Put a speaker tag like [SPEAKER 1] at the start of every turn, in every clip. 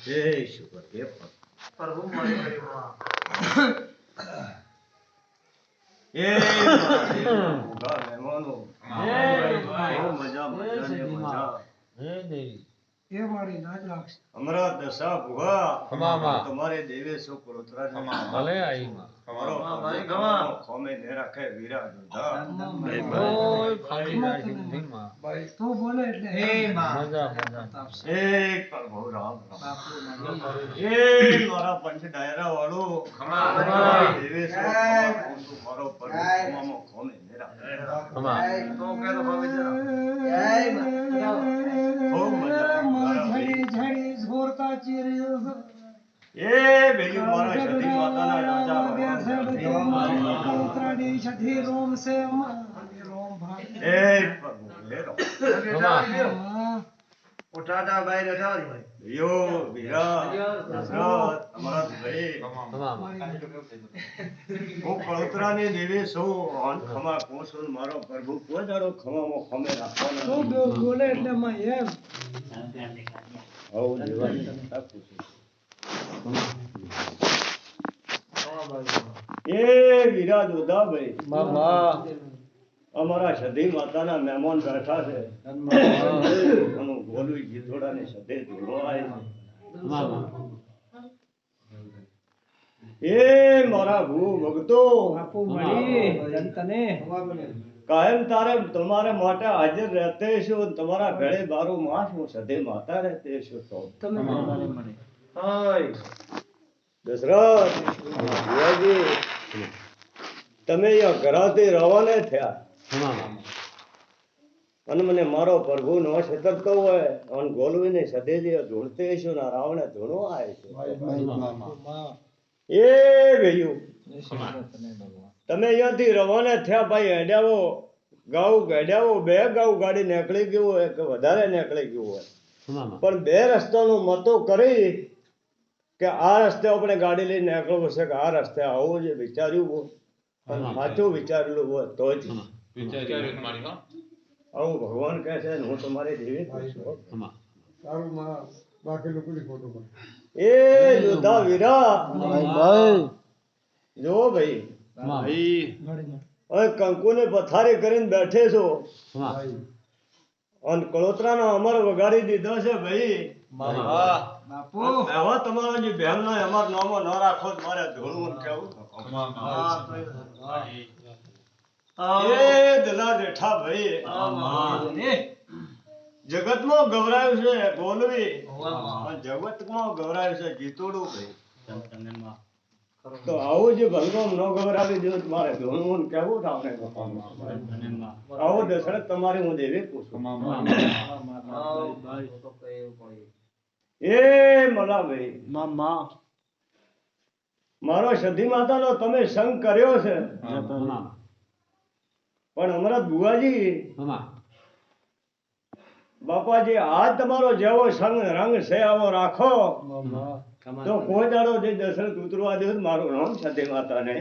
[SPEAKER 1] જય શુકર હે પ્રભુ મારી ગરીબમાં એ ઉગા મહેમાનો બહુ મજા મજા હે દેવી
[SPEAKER 2] એ મારી નાજ લાગશે
[SPEAKER 1] અમારા દશા ભુવા તમારે દેવે સો કરોતરા ભલે આઈ તમારો ભાઈ ગવા ખોમે ને રાખે વીરા જોધા ઓય ફાડી રાખી ધીમા
[SPEAKER 2] ભાઈ તો બોલે એટલે
[SPEAKER 1] એ મજા એ પ્રભુ રામ એ મારા પંચ ડાયરા વાળો દેવે સો મારો પરમાત્મા ખોમે ને રાખે તો કે તો ભાવે જરા ખૂબ મજા
[SPEAKER 2] ઝડી ઝડી જોરતા ચીર્યો
[SPEAKER 1] એ બેલી મારા સતી માતાના રાજા
[SPEAKER 2] ઉતરાડી સધી રોમ સે રોમ ભાઈ
[SPEAKER 1] એ પ્રભુ લે રો ઉઠાડા ભાઈ રઠારી ભાઈ યો વીરા દશરથ અમારા ભાઈ હું કળોતરાની દેવી છું અન ખમા કોસુન મારો પ્રભુ પોજાડો ખમામાં ખમે રાખવાનો
[SPEAKER 2] તો બોલે એટલે માં એમ
[SPEAKER 1] હો દેવાની રાખું છું એ વીરા જોધા ભાઈ
[SPEAKER 3] બાબા
[SPEAKER 1] અમારા સધી માતાના મહેમાન બેઠા છે અને બોલું જીતોડાની સધે ધોળવાય એ મારા ભૂ ભગતો
[SPEAKER 2] બાપુ મળી જનતાને
[SPEAKER 1] કાયમ તારે તમારે માટે હાજર રહેતે છો તમારા ઘરે બારો માસ હું સધે માતા રહેતે છો તો
[SPEAKER 2] તમે
[SPEAKER 1] હાય દશરથ ભુવાજી તમે અહીંયા ઘરાથી રવાને થયા અને મને મારો પ્રભુ નો છતરતો હોય અને ગોલવીને સદેજી ધૂણતે છો ને રાવણે ધૂણો આવે છે એ ભેયું તમે અહીંયાથી રવાના થયા ભાઈ હેડ્યાવો ગાઉ ગેડ્યાવો બે ગાઉ ગાડી નીકળી ગયું હોય કે વધારે નીકળી ગયું હોય પણ બે રસ્તાનું મતો કરી કે આ રસ્તે આપણે ગાડી લઈને નીકળવું છે કે આ રસ્તે આવું છે વિચાર્યું હોય અને સાચું વિચારેલું હોય તો જ આવું ભગવાન કહે છે હું તમારી દેવી છું
[SPEAKER 2] સારું માં બાકી લોકોની ફોટો પર
[SPEAKER 1] એ યોદ્ધા વીરા
[SPEAKER 3] ભાઈ
[SPEAKER 1] જો ભાઈ
[SPEAKER 3] ભાઈ
[SPEAKER 1] હવે કંકુને પથારી કરીને બેઠે છો અને કળોતરાનો અમર વગાડી દીધો છે ભાઈ
[SPEAKER 2] બાપુ
[SPEAKER 1] એવા તમારો જે બહેન નો અમાર નામો ન રાખો તો મારે ધોળવું કેવું એ દલા જેઠા ભાઈ જગતમાં ગવરાયું છે બોલવી જગતમાં ગવરાયું છે જીતોડું ભાઈ તો આવું જે ભંગોમ ન ગવરાવી દો મારે ધોળવું કેવું આપણે આવો દશરથ તમારી હું દેવી પૂછું એ મલા ભાઈ
[SPEAKER 3] મામા
[SPEAKER 1] મારો સધી માતાનો તમે સંગ કર્યો છે પણ અમારા બુવાજી બાપાજી આજ તમારો જેવો સંગ રંગ છે આવો રાખો તો કોઈ દાડો જે દશરથ ઉતરવા દે મારું નામ સધી માતાને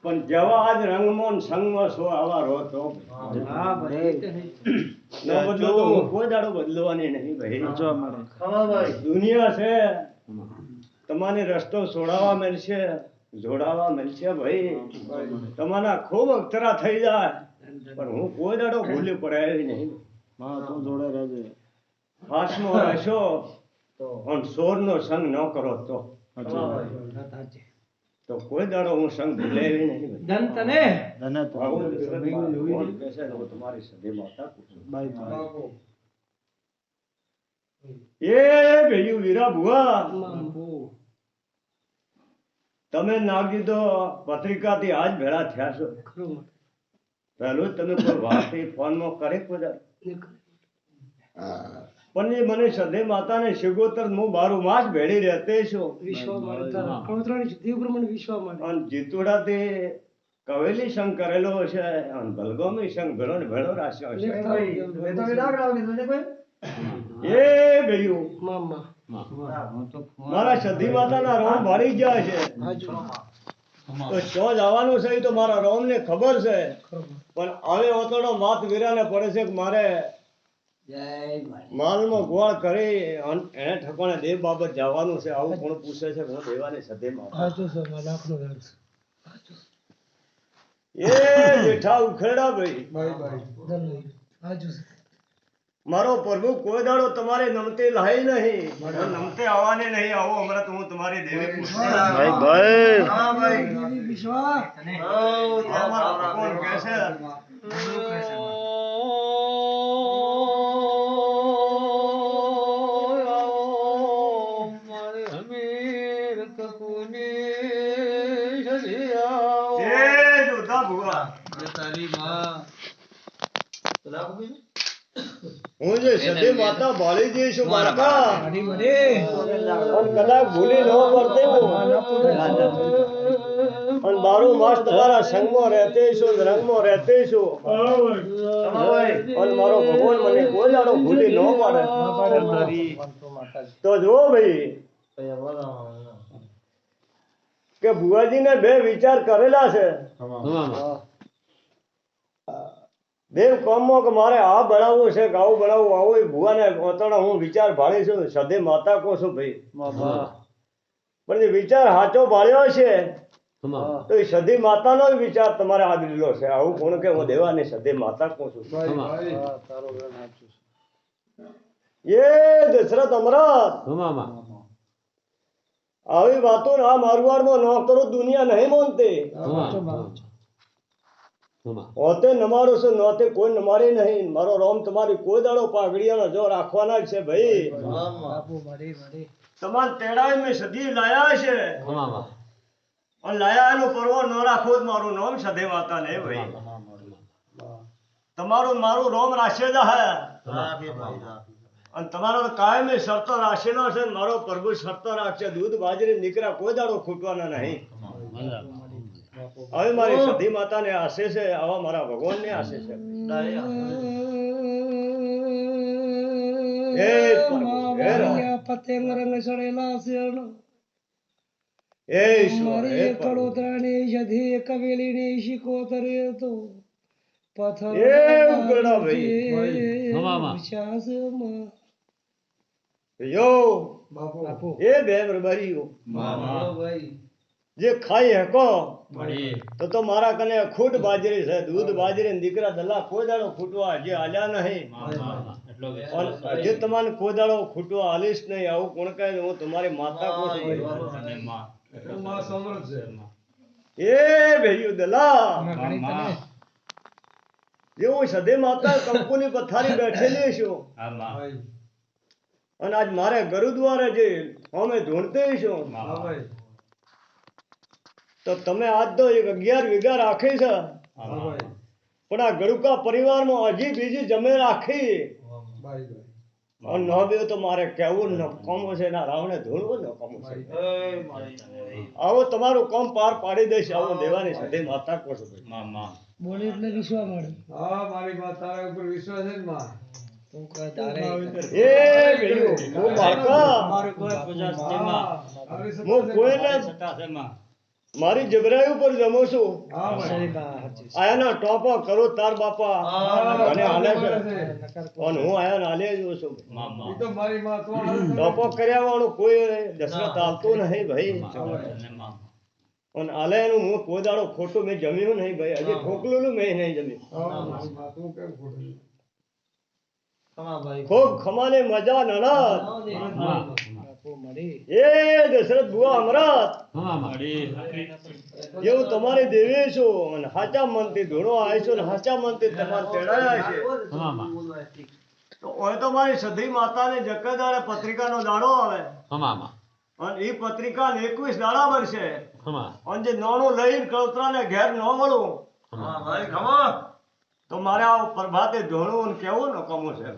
[SPEAKER 1] પણ જેવા આજ રંગમાં સંગમાં છો આવા રહો તો ન બદલો તો હું કોઈ દાડો બદલવાની નહીં ભાઈ દુનિયા છે તમારે રસ્તો છોડાવવા મળશે જોડાવા મળશે ભાઈ તમારા ખૂબ અક્ષરા થઈ જાય પણ હું કોઈ દાડો ભૂલી પડાય નહીં હાથમાં રહેશો પણ સોરનો સંગ ન કરો તો કોઈ દાડો હું સંગ ભૂલાવી નહીં
[SPEAKER 2] જનતાને
[SPEAKER 1] આવું ભગવાન કહે છે, હું તમારી સધી માતા પૂછું એ ભેયું વીરા ભુવા તમે નાખી દો પત્રિકાથી આજ ભેળા થયા છો પહેલું તમે કોઈ વાતથી ફોનમાં કરે કોઈ પણ એ મને સધે માતાને શિગોતર હું બારું માસ ભેળી રહેતે છું અને જીતુડાથી કવેલી સંગ કરેલો છે અને ભલગોમી સંગ ભેળો ને ભેળો રાખ્યો છે એ ભેયું મારા સધી માતાના રોમ ભાળી ગયા છે તો ચો જવાનું છે તો મારા રોમ ને ખબર છે પણ હવે ઓતડો વાત વીરાને પડે છે કે મારે માલમાં ગોળ કરી એને ઠકાણે દેવ બાબત જવાનું છે. આવું કોણ પૂછે છે? હું દેવાની સદેમાં એ જેઠા ઉખેડા ભાઈ મારો પ્રભુ કોઈ દાડો તમારે નમતે લાય નહીં, નમતે આવવાને નહીં. આવો હમણાં તો હું તમારી દેવી પૂછું. મારા ભગવાન કહે છે હું જે સદી માતા ભાળી જઈશું બાળકા, અને કદાચ ભૂલી ન પડતે અને 12 માસ તમારા સંગમાં રહેતે છું, રંગમાં રહેતે છું. અને મારો ભગવાન મને કોઈ દાડો ભૂલી ન પાડે. તો જો ભાઈ કે ભુવાજીને 2 વિચાર કરેલા છે. દેવ કામમાં કે મારે આ બનાવવું છે કે આવું બનાવવું, આવું ભુવાને ઓતણા હું વિચાર ભાળી છું. સદે માતા કહું છું ભાઈ, પણ જે વિચાર સાચો ભાળ્યો છે તો એ સદી માતાનો જ વિચાર તમારે આદરેલો છે. આવું કોણ કે હું દેવાની સદે માતા કહું છું. એ દશરથ અમરત આવી વાતો આ મારવાડમાં ન કરો, દુનિયા નહીં માનતી. ઓતે નમાડો છો, નોતે કોઈ નમાડે નહીં. મારો રોમ તમારી કોઈ દાડો પાઘડીયાનો જો રાખવાના જ છે ભાઈ. તમારે તેડાઈ મેં સદી લાયા છે, અને લાયા એનો પરવો ન રાખવો જ મારું નામ સદે માતા ને ભાઈ. તમારું મારું રોમ રાખે જ હે, અને તમારો કાયમ શરતો રાખેલો છે. મારો પ્રભુ શરતો રાખશે, દૂધ બાજરી નીકળ્યા કોઈ દાડો ખૂટવાના નહીં. હવે મારી સધી માતાને આશે છે, આવા મારા ભગવાનને આશે છે. હે પ્રભુ, હે રામ,
[SPEAKER 2] પતંગ રંગ ચડેલા શેરનો
[SPEAKER 1] હે ઈશ્વર, હે પ્રભુ,
[SPEAKER 2] કડોતરાની સધી કવેલીની શિકોતરે તો પથ્થર
[SPEAKER 1] એ ઉગડા ભાઈ યો એ બે બરબારીઓ જે ખાઈ હકો તો મારા કને ખૂટ બાજરી છે, દૂધ બાજરી ને દીકરા દલા કોઈ દાડો ખૂટવા જે હાલ્યા નહીં. જે તમારે કોઈ દાડો ખૂટવા હાલીશ નહીં. આવું કોણ કહે? હું તમારી માતા કહું છું. એ ભેયું દલા જે હું સદે માતા કંકુની પથારી બેઠેલી છું, અને આજ મારે ગુરુદ્વારે જે અમે ધૂણતે છું, તો તમે આજ તો 11 વીઘા રાખી છે, પણ આ ગરુકા પરિવારમાં હજી બીજી જમીન રાખી અને ન બે તો મારે કેવું નકામું છે. ના રાવણે ધૂણવું નકામું છે. આવો તમારું કામ પાર પાડી દઈશ. આવો દેવાની સદે માતા કહો છો.
[SPEAKER 2] બોલે એટલે વિશ્વાસ મળે.
[SPEAKER 3] મારી માતા ઉપર વિશ્વાસ છે ને માં.
[SPEAKER 1] એ ગયું હું બાળકા હું કોઈને મારી જબરાઈ ઉપર જમું છું. આયાના ટોપા કરો તાર બાપા અને હાલે છે, અને હું આયા હાલે જ છું. ટોપો કર્યા વાળું કોઈ દશરથ આવતું નહીં ભાઈ, અને હાલે એનું હું કોઈ દાડો ખોટું મેં જમ્યું નહીં ભાઈ. હજી ઠોકલું મેં નહીં જમ્યું. ખૂબ ખમાને મજા નણદ એ દશરથ બુઆ અમરત જેવું તમારી દેવી છું, અને હાચા મનથી ધૂણો આવીશું, ને હાચા મનથી તમારે તેડાયા છે. તો હવે તો મારી સધી માતાને જકદાડે પત્રિકાનો દાડો આવે, અને એ પત્રિકા 21 દાડા બનશે, અને જે નાનું લઈને કળતરાને ઘેર ન મળું તો મારે આવું પ્રભાતે ધોણું કેવું નકામું છે.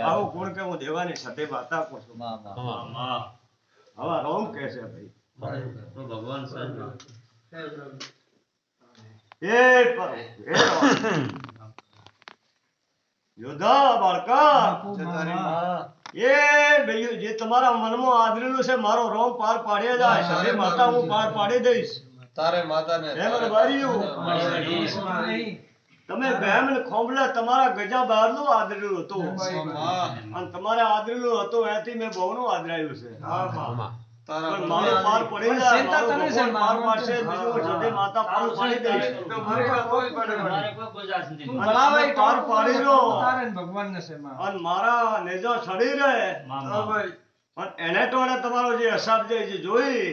[SPEAKER 1] આવું કોણ કે હું દેવાની સાથે વાતા કહું છું. હવે રોમ કે છે ભાઈ ભગવાન યોધા બાળકા એ ભાઈ જે તમારા મનમાં આદરેલું છે, મારો રોમ પાર પાડી જાય. સાથે માતા હું પાર પાડી દઈશ. તારે માતાને તમે બેમ ને ખોંભલા તમારા ગજા બહારનું આદરેલું હતું અને તમારે આદરેલું હતું એથી મેં બહુનું આદરાયું છે પણ મારો પાર પડી જાય મારો ભગવાન પાર પાડશે બીજું સદે માતા પાર પાડી દઈશ અને પાર પાડી લો અને મારા નેજો સડી રહે અને એને ટોળે તમારો જે હિસાબ જે જોઈ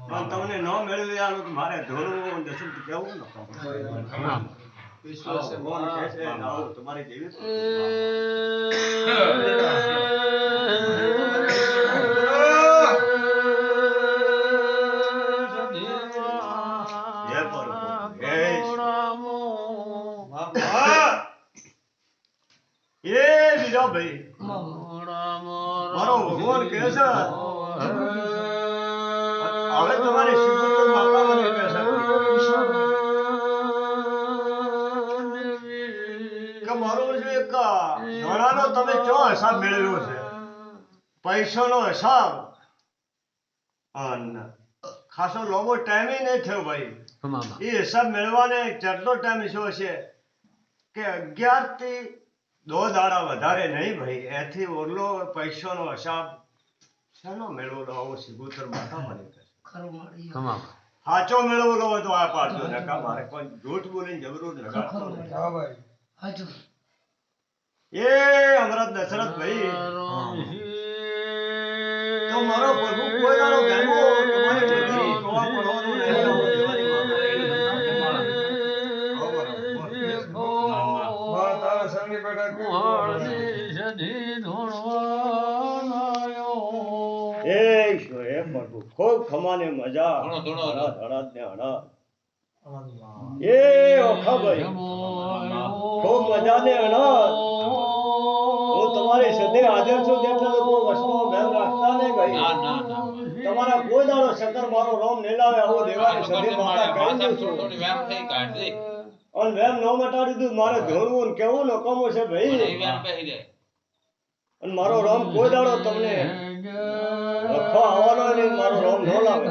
[SPEAKER 1] અને તમને ન મેળવી આનું તો મારે ધોરવું દસમ કેવું ન વિશ્વાસ છે તમારી જેવી એ બીજો ભાઈ મારો ભગવાન કહે છે હવે તમારી શિવપુત્ર માતા મને કહે છે કે મારો જે એક નાણાનો તમે ચો હિસાબ મેળવ્યો છે પૈસાનો હિસાબ અને ખાસો લાંબો ટાઈમ નહીં થયો ભાઈ એ હિસાબ મેળવવાને જેટલો ટાઈમ શું હશે કે 11 થી 2 દાડા વધારે નહીં ભાઈ એથી ઓરલો પૈસાનો હિસાબ શાનો મેળવેલો આવો સિબુતર માથા મને સાચો મેળવેલો હોય તો આ પાડજો નકા મારે કોઈ જૂઠ બોલીને જરૂર લગાડતો એ અમરત દશરથ ભાઈ તો મારો પ્રભુ કોઈ દાડો ગેમો તમારે બધી જોવા પડવાનું નહીં ખૂબ ખમાને મજા એ ઓખા ભાઈ ખૂબ મજા ને અનાજ હું તમારી સદે હાજર છું જેટલા લોકો વસ્તુઓ બેન રાખતા નહીં ભાઈ તમારા કોઈ દાડો શંકર મારો રોમ ને લાવે આવો દેવાની સદે માતા કહી દઉં છું અને વેમ ન મટાડી દીધું મારે ધોળવું ને કેવું નકામો છે ભાઈ અને મારો રોમ કોઈ દાડો તમને લખવા આવવાનો નહીં મારો રોમ ન લાવે